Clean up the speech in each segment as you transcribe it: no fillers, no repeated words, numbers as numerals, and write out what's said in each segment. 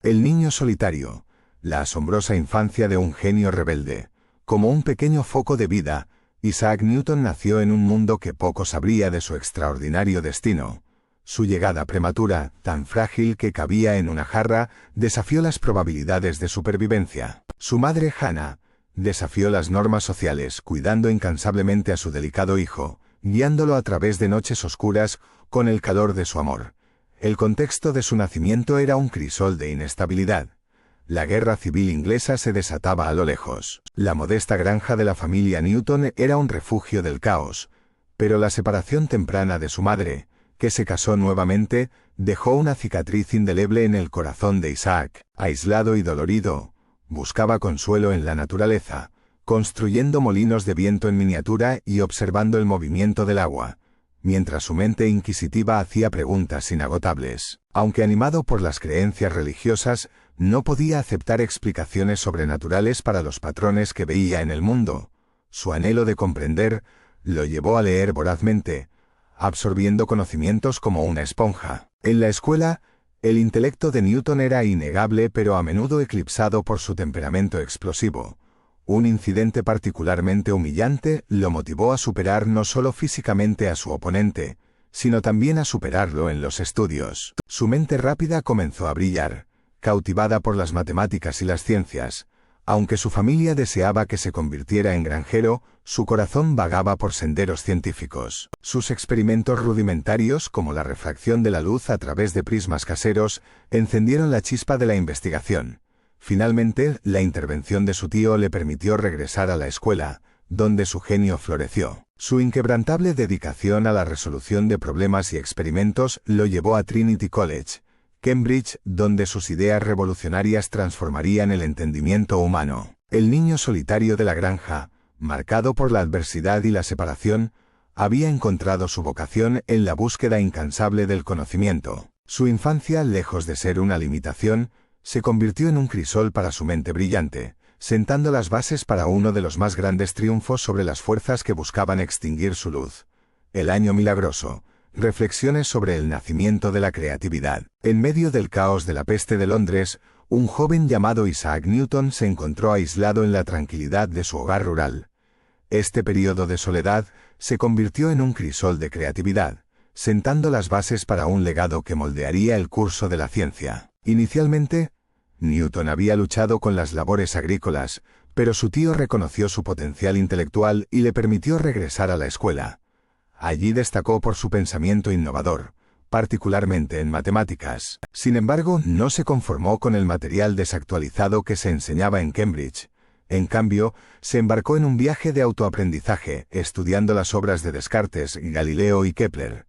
El niño solitario, la asombrosa infancia de un genio rebelde. Como un pequeño foco de vida, Isaac Newton nació en un mundo que poco sabría de su extraordinario destino. Su llegada prematura, tan frágil que cabía en una jarra, desafió las probabilidades de supervivencia. Su madre Hannah desafió las normas sociales, cuidando incansablemente a su delicado hijo, guiándolo a través de noches oscuras con el calor de su amor. El contexto de su nacimiento era un crisol de inestabilidad. La guerra civil inglesa se desataba a lo lejos. La modesta granja de la familia Newton era un refugio del caos, pero la separación temprana de su madre, que se casó nuevamente, dejó una cicatriz indeleble en el corazón de Isaac. Aislado y dolorido, buscaba consuelo en la naturaleza, construyendo molinos de viento en miniatura y observando el movimiento del agua, mientras su mente inquisitiva hacía preguntas inagotables. Aunque animado por las creencias religiosas, no podía aceptar explicaciones sobrenaturales para los patrones que veía en el mundo. Su anhelo de comprender lo llevó a leer vorazmente, absorbiendo conocimientos como una esponja. En la escuela, el intelecto de Newton era innegable, pero a menudo eclipsado por su temperamento explosivo. Un incidente particularmente humillante lo motivó a superar no solo físicamente a su oponente, sino también a superarlo en los estudios. Su mente rápida comenzó a brillar, cautivada por las matemáticas y las ciencias. Aunque su familia deseaba que se convirtiera en granjero, su corazón vagaba por senderos científicos. Sus experimentos rudimentarios, como la refracción de la luz a través de prismas caseros, encendieron la chispa de la investigación. Finalmente, la intervención de su tío le permitió regresar a la escuela, donde su genio floreció. Su inquebrantable dedicación a la resolución de problemas y experimentos lo llevó a Trinity College, Cambridge, donde sus ideas revolucionarias transformarían el entendimiento humano. El niño solitario de la granja, marcado por la adversidad y la separación, había encontrado su vocación en la búsqueda incansable del conocimiento. Su infancia, lejos de ser una limitación, se convirtió en un crisol para su mente brillante, sentando las bases para uno de los más grandes triunfos sobre las fuerzas que buscaban extinguir su luz. El año milagroso. Reflexiones sobre el nacimiento de la creatividad. En medio del caos de la peste de Londres, un joven llamado Isaac Newton se encontró aislado en la tranquilidad de su hogar rural. Este periodo de soledad se convirtió en un crisol de creatividad, sentando las bases para un legado que moldearía el curso de la ciencia. Inicialmente, Newton había luchado con las labores agrícolas, pero su tío reconoció su potencial intelectual y le permitió regresar a la escuela. Allí destacó por su pensamiento innovador, particularmente en matemáticas. Sin embargo, no se conformó con el material desactualizado que se enseñaba en Cambridge. En cambio, se embarcó en un viaje de autoaprendizaje, estudiando las obras de Descartes, Galileo y Kepler.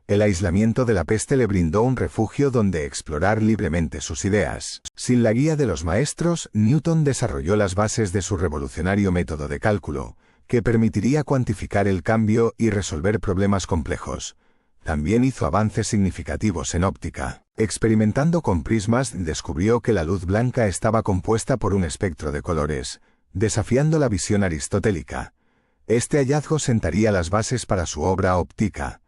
El aislamiento de la peste le brindó un refugio donde explorar libremente sus ideas. Sin la guía de los maestros, Newton desarrolló las bases de su revolucionario método de cálculo, que permitiría cuantificar el cambio y resolver problemas complejos. También hizo avances significativos en óptica. Experimentando con prismas, descubrió que la luz blanca estaba compuesta por un espectro de colores, desafiando la visión aristotélica. Este hallazgo sentaría las bases para su obra óptica.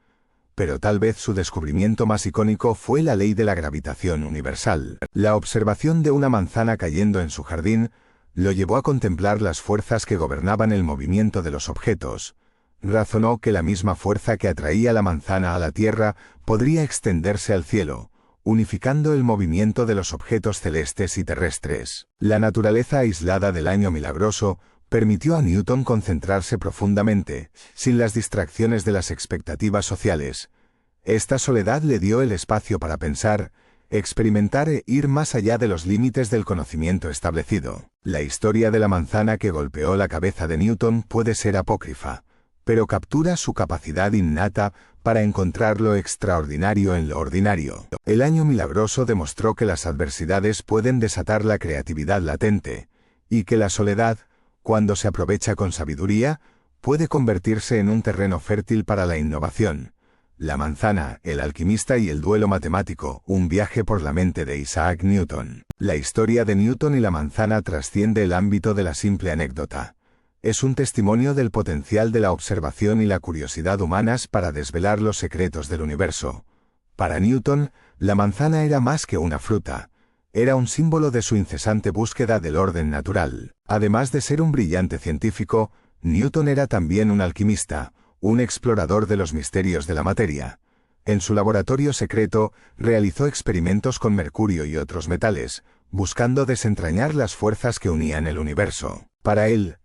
Pero tal vez su descubrimiento más icónico fue la ley de la gravitación universal. La observación de una manzana cayendo en su jardín lo llevó a contemplar las fuerzas que gobernaban el movimiento de los objetos. Razonó que la misma fuerza que atraía la manzana a la Tierra podría extenderse al cielo, unificando el movimiento de los objetos celestes y terrestres. La naturaleza aislada del año milagroso permitió a Newton concentrarse profundamente, sin las distracciones de las expectativas sociales. Esta soledad le dio el espacio para pensar, experimentar e ir más allá de los límites del conocimiento establecido. La historia de la manzana que golpeó la cabeza de Newton puede ser apócrifa, pero captura su capacidad innata para encontrar lo extraordinario en lo ordinario. El año milagroso demostró que las adversidades pueden desatar la creatividad latente, y que la soledad, cuando se aprovecha con sabiduría, puede convertirse en un terreno fértil para la innovación. La manzana, el alquimista y el duelo matemático, un viaje por la mente de Isaac Newton. La historia de Newton y la manzana trasciende el ámbito de la simple anécdota. Es un testimonio del potencial de la observación y la curiosidad humanas para desvelar los secretos del universo. Para Newton, la manzana era más que una fruta. era un símbolo de su incesante búsqueda del orden natural. Además de ser un brillante científico, Newton era también un alquimista, un explorador de los misterios de la materia. En su laboratorio secreto, realizó experimentos con mercurio y otros metales, buscando desentrañar las fuerzas que unían el universo. Para él,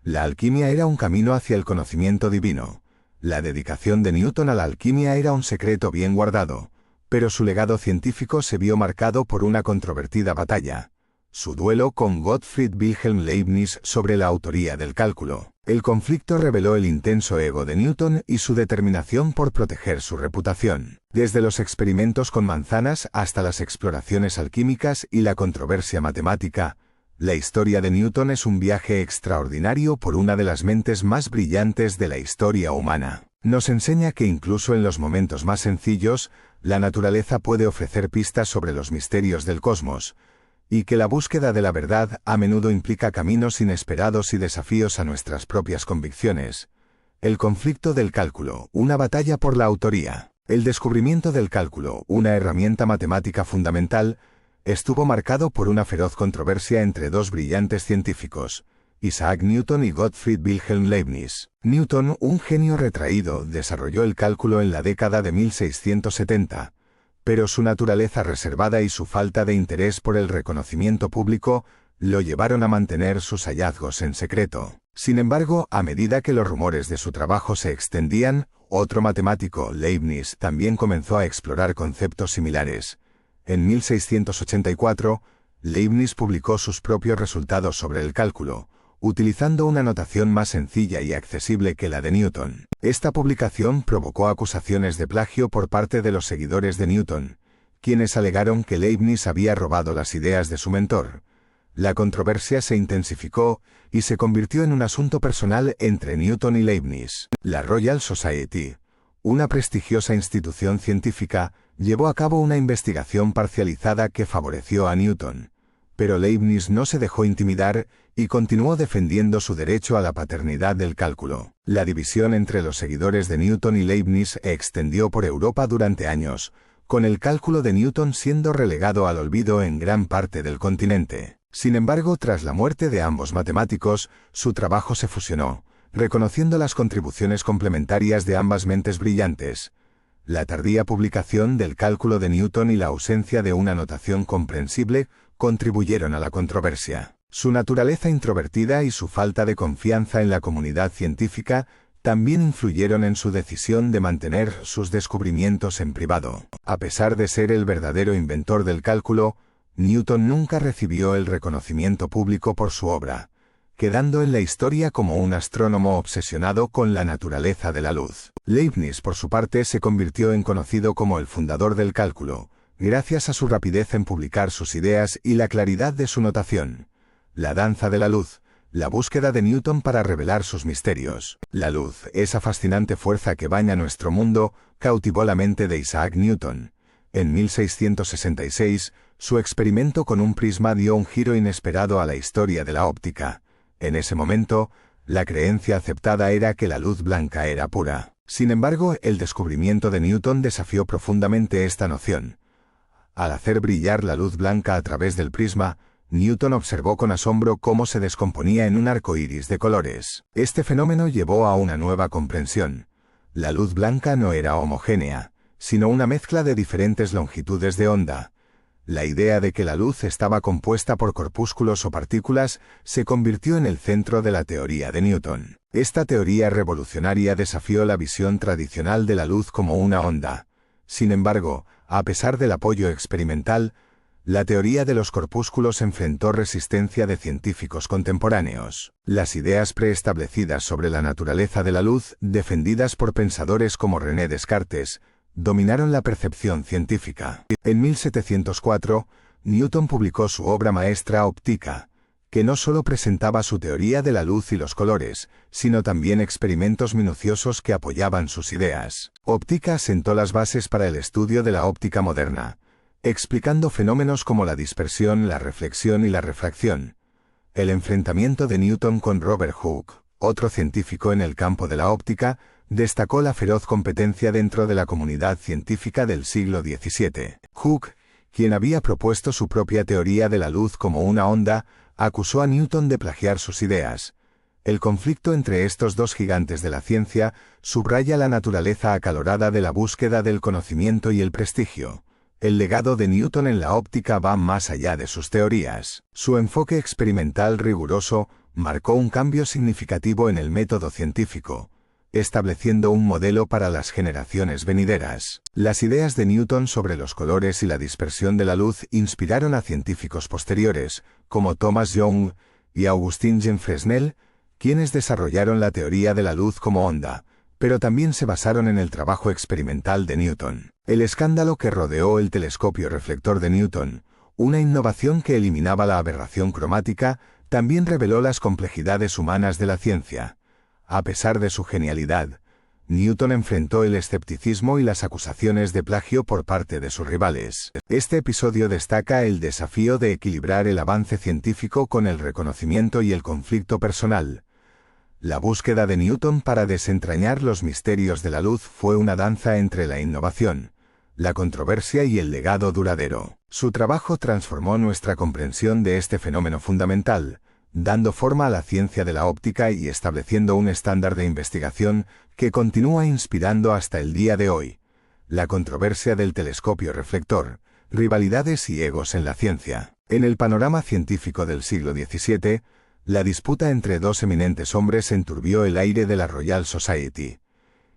la alquimia era un camino hacia el conocimiento divino. La dedicación de Newton a la alquimia era un secreto bien guardado, pero su legado científico se vio marcado por una controvertida batalla: su duelo con Gottfried Wilhelm Leibniz sobre la autoría del cálculo. El conflicto reveló el intenso ego de Newton y su determinación por proteger su reputación. Desde los experimentos con manzanas hasta las exploraciones alquímicas y la controversia matemática, la historia de Newton es un viaje extraordinario por una de las mentes más brillantes de la historia humana. Nos enseña que incluso en los momentos más sencillos, la naturaleza puede ofrecer pistas sobre los misterios del cosmos, y que la búsqueda de la verdad a menudo implica caminos inesperados y desafíos a nuestras propias convicciones. El conflicto del cálculo, una batalla por la autoría. El descubrimiento del cálculo, una herramienta matemática fundamental, estuvo marcado por una feroz controversia entre dos brillantes científicos, Isaac Newton y Gottfried Wilhelm Leibniz. Newton, un genio retraído, desarrolló el cálculo en la década de 1670, pero su naturaleza reservada y su falta de interés por el reconocimiento público lo llevaron a mantener sus hallazgos en secreto. Sin embargo, a medida que los rumores de su trabajo se extendían, otro matemático, Leibniz, también comenzó a explorar conceptos similares. En 1684, Leibniz publicó sus propios resultados sobre el cálculo, utilizando una notación más sencilla y accesible que la de Newton. Esta publicación provocó acusaciones de plagio por parte de los seguidores de Newton, quienes alegaron que Leibniz había robado las ideas de su mentor. La controversia se intensificó y se convirtió en un asunto personal entre Newton y Leibniz. La Royal Society, una prestigiosa institución científica, llevó a cabo una investigación parcializada que favoreció a Newton, pero Leibniz no se dejó intimidar y continuó defendiendo su derecho a la paternidad del cálculo. La división entre los seguidores de Newton y Leibniz se extendió por Europa durante años, con el cálculo de Newton siendo relegado al olvido en gran parte del continente. Sin embargo, tras la muerte de ambos matemáticos, su trabajo se fusionó, reconociendo las contribuciones complementarias de ambas mentes brillantes. La tardía publicación del cálculo de Newton y la ausencia de una notación comprensible contribuyeron a la controversia. Su naturaleza introvertida y su falta de confianza en la comunidad científica también influyeron en su decisión de mantener sus descubrimientos en privado. A pesar de ser el verdadero inventor del cálculo, Newton nunca recibió el reconocimiento público por su obra, quedando en la historia como un astrónomo obsesionado con la naturaleza de la luz. Leibniz, por su parte, se convirtió en conocido como el fundador del cálculo, gracias a su rapidez en publicar sus ideas y la claridad de su notación. La danza de la luz, la búsqueda de Newton para revelar sus misterios. La luz, esa fascinante fuerza que baña nuestro mundo, cautivó la mente de Isaac Newton. En 1666, su experimento con un prisma dio un giro inesperado a la historia de la óptica. En ese momento, la creencia aceptada era que la luz blanca era pura. Sin embargo, el descubrimiento de Newton desafió profundamente esta noción. Al hacer brillar la luz blanca a través del prisma, Newton observó con asombro cómo se descomponía en un arco iris de colores. Este fenómeno llevó a una nueva comprensión. La luz blanca no era homogénea, sino una mezcla de diferentes longitudes de onda. La idea de que la luz estaba compuesta por corpúsculos o partículas se convirtió en el centro de la teoría de Newton. Esta teoría revolucionaria desafió la visión tradicional de la luz como una onda. Sin embargo, a pesar del apoyo experimental, la teoría de los corpúsculos enfrentó resistencia de científicos contemporáneos. Las ideas preestablecidas sobre la naturaleza de la luz, defendidas por pensadores como René Descartes, dominaron la percepción científica. En 1704, Newton publicó su obra maestra Optica, que no solo presentaba su teoría de la luz y los colores, sino también experimentos minuciosos que apoyaban sus ideas. Optica sentó las bases para el estudio de la óptica moderna, explicando fenómenos como la dispersión, la reflexión y la refracción. El enfrentamiento de Newton con Robert Hooke, otro científico en el campo de la óptica, destacó la feroz competencia dentro de la comunidad científica del siglo XVII. Hooke, quien había propuesto su propia teoría de la luz como una onda, acusó a Newton de plagiar sus ideas. El conflicto entre estos dos gigantes de la ciencia subraya la naturaleza acalorada de la búsqueda del conocimiento y el prestigio. El legado de Newton en la óptica va más allá de sus teorías. Su enfoque experimental riguroso marcó un cambio significativo en el método científico, estableciendo un modelo para las generaciones venideras. Las ideas de Newton sobre los colores y la dispersión de la luz inspiraron a científicos posteriores, como Thomas Young y Augustin Jean Fresnel, quienes desarrollaron la teoría de la luz como onda, pero también se basaron en el trabajo experimental de Newton. El escándalo que rodeó el telescopio reflector de Newton, una innovación que eliminaba la aberración cromática, también reveló las complejidades humanas de la ciencia. A pesar de su genialidad, Newton enfrentó el escepticismo y las acusaciones de plagio por parte de sus rivales. Este episodio destaca el desafío de equilibrar el avance científico con el reconocimiento y el conflicto personal. La búsqueda de Newton para desentrañar los misterios de la luz fue una danza entre la innovación, la controversia y el legado duradero. Su trabajo transformó nuestra comprensión de este fenómeno fundamental, dando forma a la ciencia de la óptica y estableciendo un estándar de investigación que continúa inspirando hasta el día de hoy. La controversia del telescopio reflector, rivalidades y egos en la ciencia. En el panorama científico del siglo XVII, la disputa entre dos eminentes hombres enturbió el aire de la Royal Society.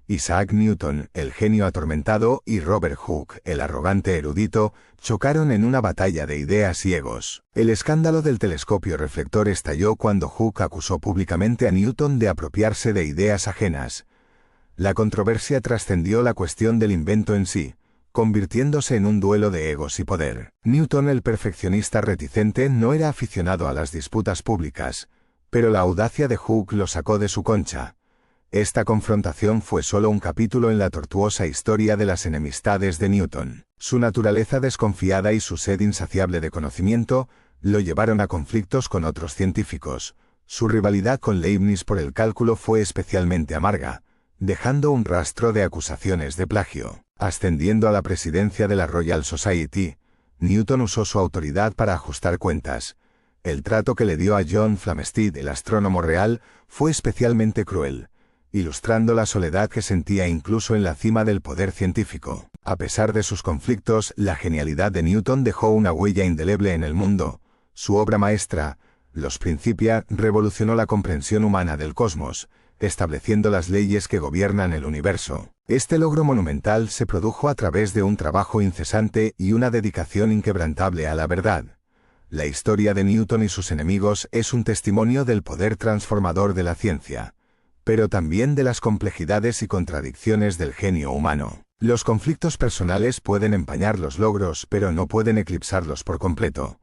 Isaac Newton, el genio atormentado, y Robert Hooke, el arrogante erudito, chocaron en una batalla de ideas y egos. El escándalo del telescopio reflector estalló cuando Hooke acusó públicamente a Newton de apropiarse de ideas ajenas. La controversia trascendió la cuestión del invento en sí, convirtiéndose en un duelo de egos y poder. Newton, el perfeccionista reticente, no era aficionado a las disputas públicas, pero la audacia de Hooke lo sacó de su concha. Esta confrontación fue solo un capítulo en la tortuosa historia de las enemistades de Newton. Su naturaleza desconfiada y su sed insaciable de conocimiento lo llevaron a conflictos con otros científicos. Su rivalidad con Leibniz por el cálculo fue especialmente amarga, dejando un rastro de acusaciones de plagio. Ascendiendo a la presidencia de la Royal Society, Newton usó su autoridad para ajustar cuentas. El trato que le dio a John Flamsteed, el astrónomo real, fue especialmente cruel, ilustrando la soledad que sentía incluso en la cima del poder científico. A pesar de sus conflictos, la genialidad de Newton dejó una huella indeleble en el mundo. Su obra maestra, Los Principia, revolucionó la comprensión humana del cosmos, estableciendo las leyes que gobiernan el universo. Este logro monumental se produjo a través de un trabajo incesante y una dedicación inquebrantable a la verdad. La historia de Newton y sus enemigos es un testimonio del poder transformador de la ciencia, pero también de las complejidades y contradicciones del genio humano. Los conflictos personales pueden empañar los logros, pero no pueden eclipsarlos por completo.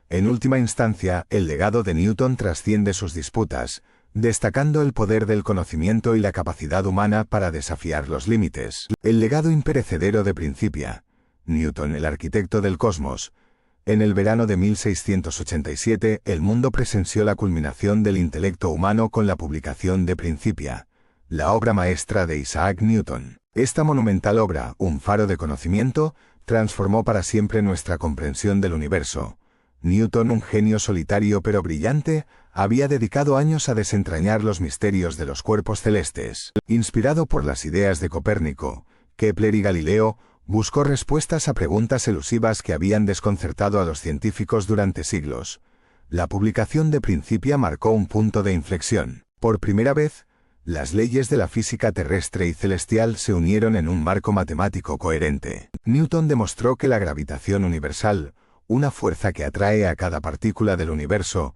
En última instancia, el legado de Newton trasciende sus disputas, destacando el poder del conocimiento y la capacidad humana para desafiar los límites. El legado imperecedero de Principia. Newton, el arquitecto del cosmos. En el verano de 1687, el mundo presenció la culminación del intelecto humano con la publicación de Principia, la obra maestra de Isaac Newton. Esta monumental obra, un faro de conocimiento, transformó para siempre nuestra comprensión del universo. Newton, un genio solitario pero brillante, había dedicado años a desentrañar los misterios de los cuerpos celestes. Inspirado por las ideas de Copérnico, Kepler y Galileo, buscó respuestas a preguntas elusivas que habían desconcertado a los científicos durante siglos. La publicación de Principia marcó un punto de inflexión. Por primera vez, las leyes de la física terrestre y celestial se unieron en un marco matemático coherente. Newton demostró que la gravitación universal, una fuerza que atrae a cada partícula del universo,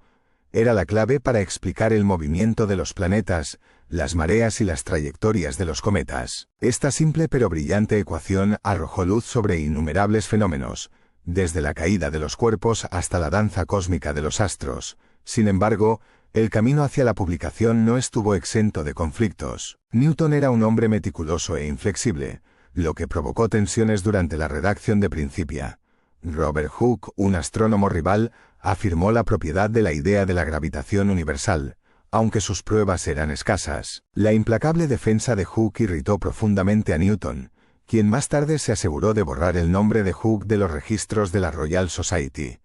era la clave para explicar el movimiento de los planetas, las mareas y las trayectorias de los cometas. Esta simple pero brillante ecuación arrojó luz sobre innumerables fenómenos, desde la caída de los cuerpos hasta la danza cósmica de los astros. Sin embargo, el camino hacia la publicación no estuvo exento de conflictos. Newton era un hombre meticuloso e inflexible, lo que provocó tensiones durante la redacción de Principia. Robert Hooke, un astrónomo rival, afirmó la propiedad de la idea de la gravitación universal, aunque sus pruebas eran escasas. La implacable defensa de Hooke irritó profundamente a Newton, quien más tarde se aseguró de borrar el nombre de Hooke de los registros de la Royal Society.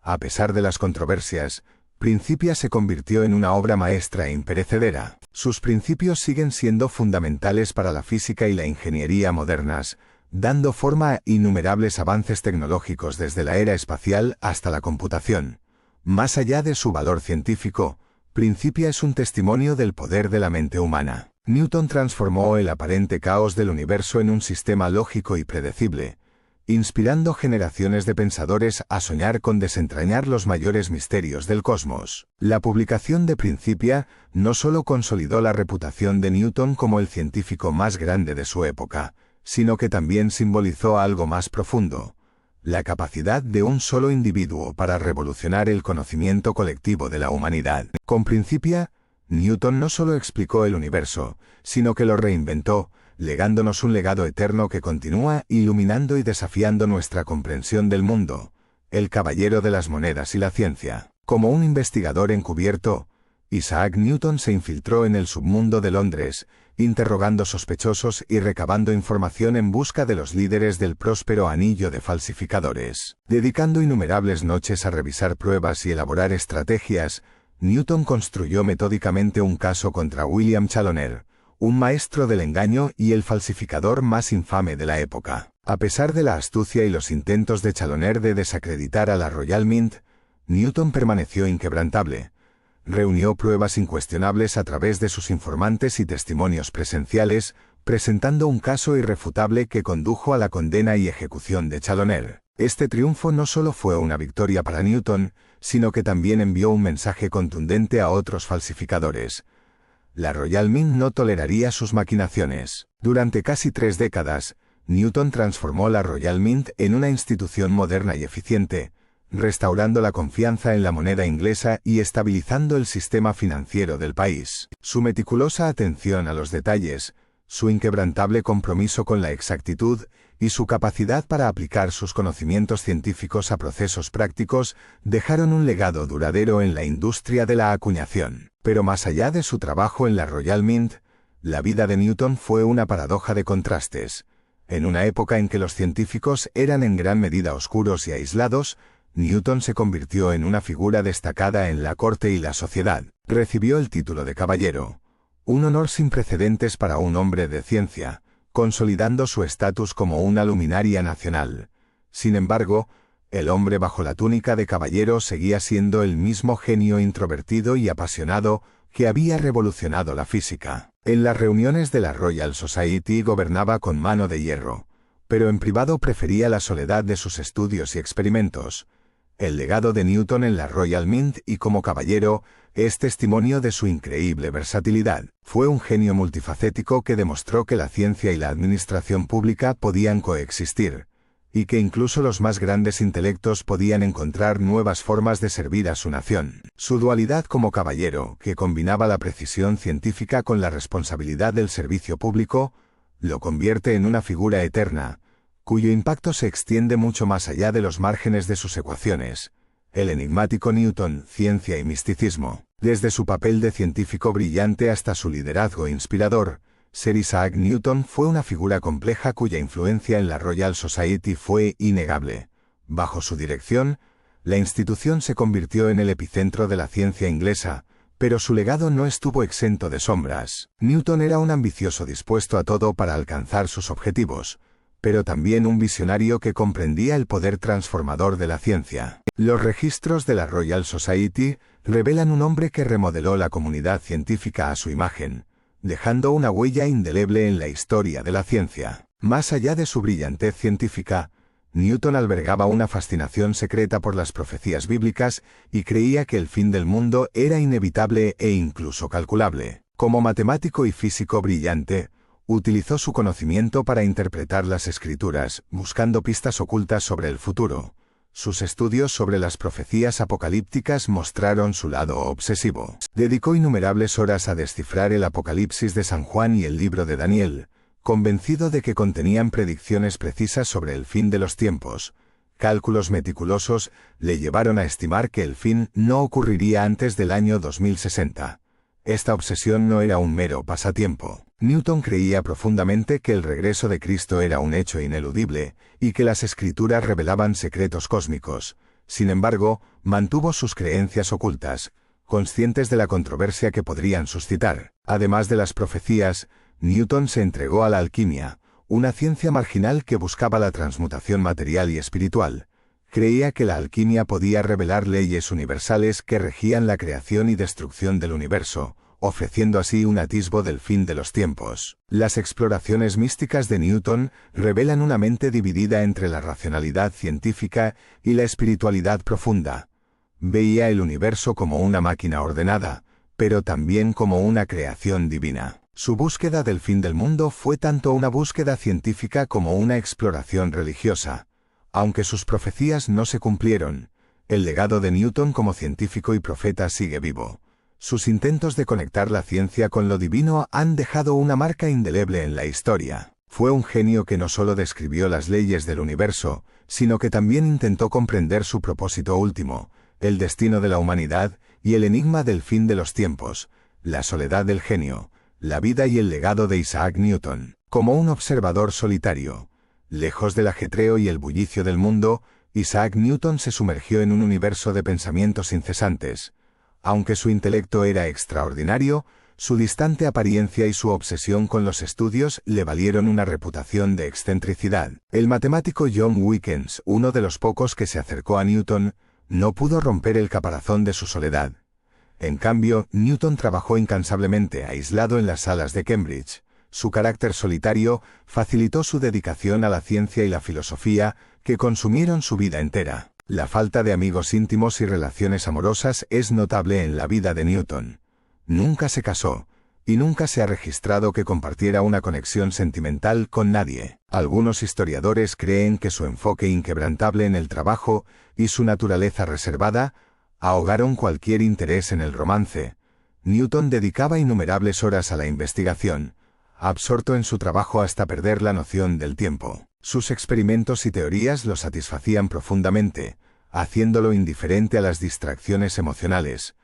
A pesar de las controversias, Principia se convirtió en una obra maestra e imperecedera. Sus principios siguen siendo fundamentales para la física y la ingeniería modernas, dando forma a innumerables avances tecnológicos desde la era espacial hasta la computación. Más allá de su valor científico, Principia es un testimonio del poder de la mente humana. Newton transformó el aparente caos del universo en un sistema lógico y predecible, inspirando generaciones de pensadores a soñar con desentrañar los mayores misterios del cosmos. La publicación de Principia no solo consolidó la reputación de Newton como el científico más grande de su época, sino que también simbolizó algo más profundo: la capacidad de un solo individuo para revolucionar el conocimiento colectivo de la humanidad. Con Principia, Newton no solo explicó el universo, sino que lo reinventó, legándonos un legado eterno que continúa iluminando y desafiando nuestra comprensión del mundo: el caballero de las monedas y la ciencia. Como un investigador encubierto, Isaac Newton se infiltró en el submundo de Londres, interrogando sospechosos y recabando información en busca de los líderes del próspero anillo de falsificadores. Dedicando innumerables noches a revisar pruebas y elaborar estrategias, Newton construyó metódicamente un caso contra William Chaloner, un maestro del engaño y el falsificador más infame de la época. A pesar de la astucia y los intentos de Chaloner de desacreditar a la Royal Mint, Newton permaneció inquebrantable. Reunió pruebas incuestionables a través de sus informantes y testimonios presenciales, presentando un caso irrefutable que condujo a la condena y ejecución de Chaloner. Este triunfo no solo fue una victoria para Newton, sino que también envió un mensaje contundente a otros falsificadores. La Royal Mint no toleraría sus maquinaciones. Durante casi 3 décadas, Newton transformó la Royal Mint en una institución moderna y eficiente, restaurando la confianza en la moneda inglesa y estabilizando el sistema financiero del país. Su meticulosa atención a los detalles, su inquebrantable compromiso con la exactitud y su capacidad para aplicar sus conocimientos científicos a procesos prácticos dejaron un legado duradero en la industria de la acuñación. Pero más allá de su trabajo en la Royal Mint, la vida de Newton fue una paradoja de contrastes. En una época en que los científicos eran en gran medida oscuros y aislados, Newton se convirtió en una figura destacada en la corte y la sociedad. Recibió el título de caballero, un honor sin precedentes para un hombre de ciencia, consolidando su estatus como una luminaria nacional. Sin embargo, el hombre bajo la túnica de caballero seguía siendo el mismo genio introvertido y apasionado que había revolucionado la física. En las reuniones de la Royal Society gobernaba con mano de hierro, pero en privado prefería la soledad de sus estudios y experimentos. El legado de Newton en la Royal Mint y como caballero es testimonio de su increíble versatilidad. Fue un genio multifacético que demostró que la ciencia y la administración pública podían coexistir, y que incluso los más grandes intelectos podían encontrar nuevas formas de servir a su nación. Su dualidad como caballero, que combinaba la precisión científica con la responsabilidad del servicio público, lo convierte en una figura eterna, cuyo impacto se extiende mucho más allá de los márgenes de sus ecuaciones. El enigmático Newton, ciencia y misticismo. Desde su papel de científico brillante hasta su liderazgo inspirador, Sir Isaac Newton fue una figura compleja cuya influencia en la Royal Society fue innegable. Bajo su dirección, la institución se convirtió en el epicentro de la ciencia inglesa, pero su legado no estuvo exento de sombras. Newton era un ambicioso dispuesto a todo para alcanzar sus objetivos, pero también un visionario que comprendía el poder transformador de la ciencia. Los registros de la Royal Society revelan un hombre que remodeló la comunidad científica a su imagen, dejando una huella indeleble en la historia de la ciencia. Más allá de su brillantez científica, Newton albergaba una fascinación secreta por las profecías bíblicas y creía que el fin del mundo era inevitable e incluso calculable. Como matemático y físico brillante, utilizó su conocimiento para interpretar las escrituras, buscando pistas ocultas sobre el futuro. Sus estudios sobre las profecías apocalípticas mostraron su lado obsesivo. Dedicó innumerables horas a descifrar el Apocalipsis de San Juan y el libro de Daniel, convencido de que contenían predicciones precisas sobre el fin de los tiempos. Cálculos meticulosos le llevaron a estimar que el fin no ocurriría antes del año 2060. Esta obsesión no era un mero pasatiempo. Newton creía profundamente que el regreso de Cristo era un hecho ineludible, y que las Escrituras revelaban secretos cósmicos. Sin embargo, mantuvo sus creencias ocultas, conscientes de la controversia que podrían suscitar. Además de las profecías, Newton se entregó a la alquimia, una ciencia marginal que buscaba la transmutación material y espiritual. Creía que la alquimia podía revelar leyes universales que regían la creación y destrucción del universo, ofreciendo así un atisbo del fin de los tiempos. Las exploraciones místicas de Newton revelan una mente dividida entre la racionalidad científica y la espiritualidad profunda. Veía el universo como una máquina ordenada, pero también como una creación divina. Su búsqueda del fin del mundo fue tanto una búsqueda científica como una exploración religiosa. Aunque sus profecías no se cumplieron, el legado de Newton como científico y profeta sigue vivo. Sus intentos de conectar la ciencia con lo divino han dejado una marca indeleble en la historia. Fue un genio que no solo describió las leyes del universo, sino que también intentó comprender su propósito último, el destino de la humanidad y el enigma del fin de los tiempos, la soledad del genio, la vida y el legado de Isaac Newton. Como un observador solitario, lejos del ajetreo y el bullicio del mundo, Isaac Newton se sumergió en un universo de pensamientos incesantes. Aunque su intelecto era extraordinario, su distante apariencia y su obsesión con los estudios le valieron una reputación de excentricidad. El matemático John Wilkins, uno de los pocos que se acercó a Newton, no pudo romper el caparazón de su soledad. En cambio, Newton trabajó incansablemente aislado en las salas de Cambridge. Su carácter solitario facilitó su dedicación a la ciencia y la filosofía, que consumieron su vida entera. La falta de amigos íntimos y relaciones amorosas es notable en la vida de Newton. Nunca se casó, y nunca se ha registrado que compartiera una conexión sentimental con nadie. Algunos historiadores creen que su enfoque inquebrantable en el trabajo y su naturaleza reservada ahogaron cualquier interés en el romance. Newton dedicaba innumerables horas a la investigación, absorto en su trabajo hasta perder la noción del tiempo. Sus experimentos y teorías lo satisfacían profundamente, haciéndolo indiferente a las distracciones emocionales.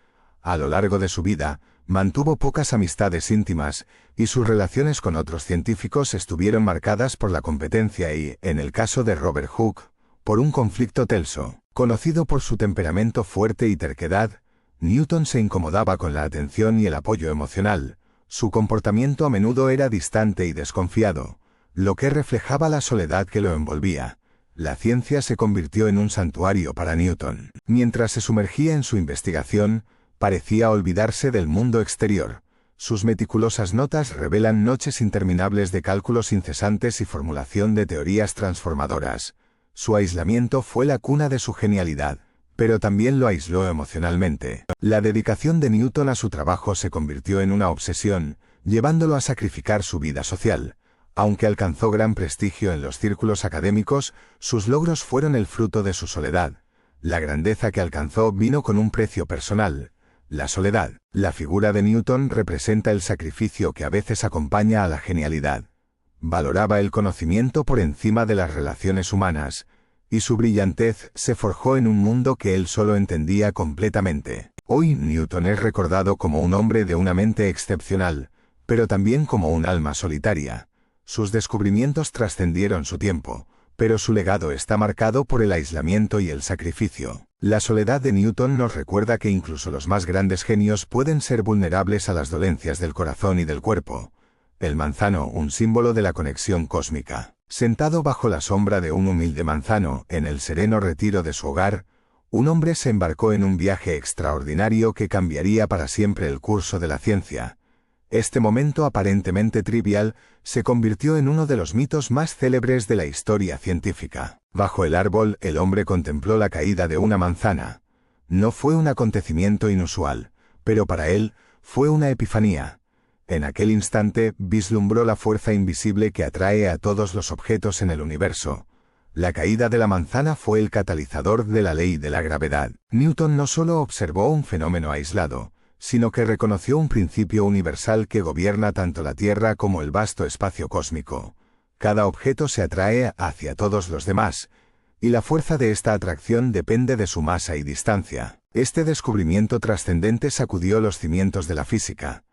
A lo largo de su vida, mantuvo pocas amistades íntimas, y sus relaciones con otros científicos estuvieron marcadas por la competencia y, en el caso de Robert Hooke, por un conflicto tenso. Conocido por su temperamento fuerte y terquedad, Newton se incomodaba con la atención y el apoyo emocional. Su comportamiento a menudo era distante y desconfiado, lo que reflejaba la soledad que lo envolvía. La ciencia se convirtió en un santuario para Newton. Mientras se sumergía en su investigación, parecía olvidarse del mundo exterior. Sus meticulosas notas revelan noches interminables de cálculos incesantes y formulación de teorías transformadoras. Su aislamiento fue la cuna de su genialidad, pero también lo aisló emocionalmente. La dedicación de Newton a su trabajo se convirtió en una obsesión, llevándolo a sacrificar su vida social. Aunque alcanzó gran prestigio en los círculos académicos, sus logros fueron el fruto de su soledad. La grandeza que alcanzó vino con un precio personal: la soledad. La figura de Newton representa el sacrificio que a veces acompaña a la genialidad. Valoraba el conocimiento por encima de las relaciones humanas, y su brillantez se forjó en un mundo que él solo entendía completamente. Hoy Newton es recordado como un hombre de una mente excepcional, pero también como un alma solitaria. Sus descubrimientos trascendieron su tiempo, pero su legado está marcado por el aislamiento y el sacrificio. La soledad de Newton nos recuerda que incluso los más grandes genios pueden ser vulnerables a las dolencias del corazón y del cuerpo. El manzano, un símbolo de la conexión cósmica. Sentado bajo la sombra de un humilde manzano, en el sereno retiro de su hogar, un hombre se embarcó en un viaje extraordinario que cambiaría para siempre el curso de la ciencia. Este momento aparentemente trivial se convirtió en uno de los mitos más célebres de la historia científica. Bajo el árbol, el hombre contempló la caída de una manzana. No fue un acontecimiento inusual, pero para él fue una epifanía. En aquel instante vislumbró la fuerza invisible que atrae a todos los objetos en el universo. La caída de la manzana fue el catalizador de la ley de la gravedad. Newton no solo observó un fenómeno aislado, sino que reconoció un principio universal que gobierna tanto la Tierra como el vasto espacio cósmico. Cada objeto se atrae hacia todos los demás, y la fuerza de esta atracción depende de su masa y distancia. Este descubrimiento trascendente sacudió los cimientos de la física.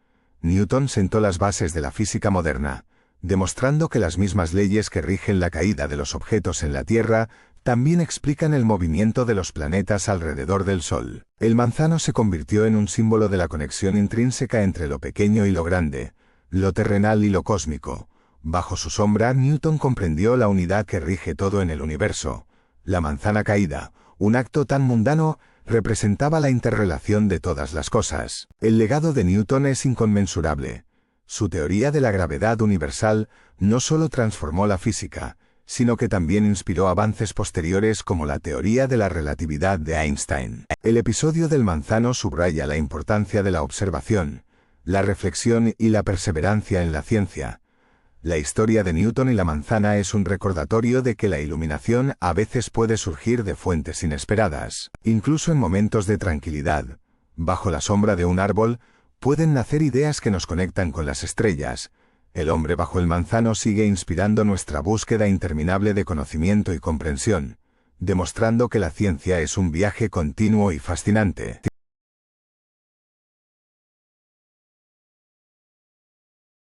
Newton sentó las bases de la física moderna, demostrando que las mismas leyes que rigen la caída de los objetos en la Tierra también explican el movimiento de los planetas alrededor del Sol. El manzano se convirtió en un símbolo de la conexión intrínseca entre lo pequeño y lo grande, lo terrenal y lo cósmico. Bajo su sombra, Newton comprendió la unidad que rige todo en el universo. La manzana caída, un acto tan mundano, representaba la interrelación de todas las cosas. El legado de Newton es inconmensurable. Su teoría de la gravedad universal no solo transformó la física, sino que también inspiró avances posteriores como la teoría de la relatividad de Einstein. El episodio del manzano subraya la importancia de la observación, la reflexión y la perseverancia en la ciencia. La historia de Newton y la manzana es un recordatorio de que la iluminación a veces puede surgir de fuentes inesperadas. Incluso en momentos de tranquilidad, bajo la sombra de un árbol, pueden nacer ideas que nos conectan con las estrellas. El hombre bajo el manzano sigue inspirando nuestra búsqueda interminable de conocimiento y comprensión, demostrando que la ciencia es un viaje continuo y fascinante.